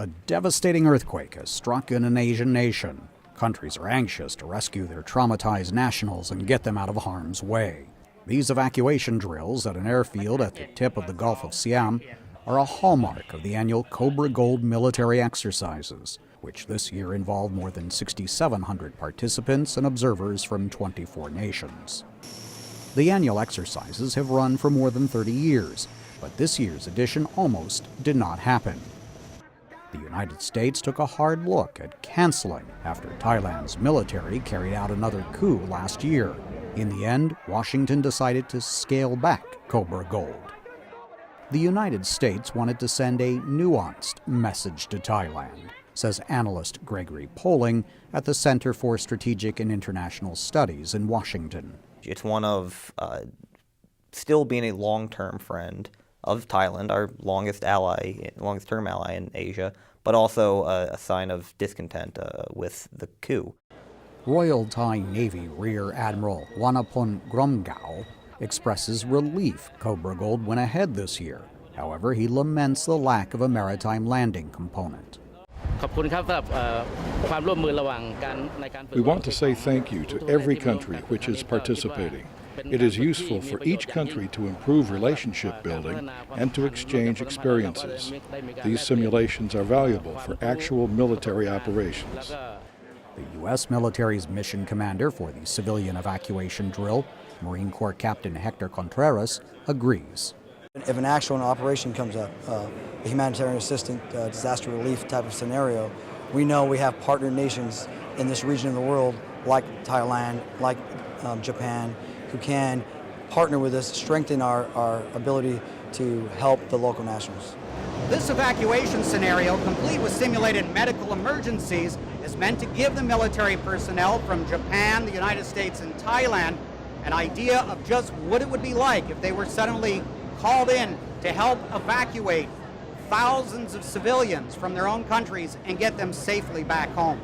A devastating earthquake has struck in an Asian nation. Countries are anxious to rescue their traumatized nationals and get them out of harm's way. These evacuation drills at an airfield at the tip of the Gulf of Siam are a hallmark of the annual Cobra Gold military exercises, which this year involved more than 6,700 participants and observers from 24 nations. The annual exercises have run for more than 30 years, but this year's edition almost did not happen. The United States took a hard look at canceling after Thailand's military carried out another coup last year. In the end, Washington decided to scale back Cobra Gold. The United States wanted to send a nuanced message to Thailand, says analyst Gregory Poling at the Center for Strategic and International Studies in Washington. It's one of still being a long-term friend of Thailand, our longest-term ally in Asia, but also a sign of discontent with the coup. Royal Thai Navy Rear Admiral Wanapon Gromgao expresses relief Cobra Gold went ahead this year. However, he laments the lack of a maritime landing component. We want to say thank you to every country which is participating. It is useful for each country to improve relationship building and to exchange experiences. These simulations are valuable for actual military operations. The U.S. military's mission commander for the civilian evacuation drill, Marine Corps Captain Hector Contreras, agrees. If an actual operation comes up, a humanitarian assistance, disaster relief type of scenario, we know we have partner nations in this region of the world, like Thailand, like Japan, who can partner with us, strengthen our ability to help the local nationals. This evacuation scenario, complete with simulated medical emergencies, is meant to give the military personnel from Japan, the United States, and Thailand an idea of just what it would be like if they were suddenly called in to help evacuate thousands of civilians from their own countries and get them safely back home.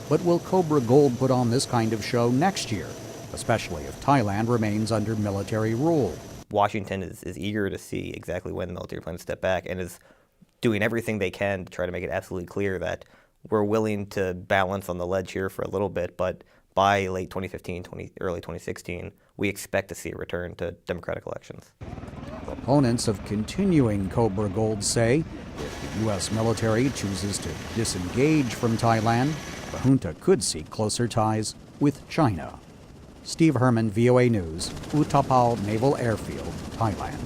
But will Cobra Gold put on this kind of show next year, especially if Thailand remains under military rule? Washington is eager to see exactly when the military plans to step back and is doing everything they can to try to make it absolutely clear that we're willing to balance on the ledge here for a little bit, but by late 2015, early 2016, we expect to see a return to democratic elections. Proponents of continuing Cobra Gold say if the U.S. military chooses to disengage from Thailand, the junta could seek closer ties with China. Steve Herman, VOA News, U-Tapao Naval Airfield, Thailand.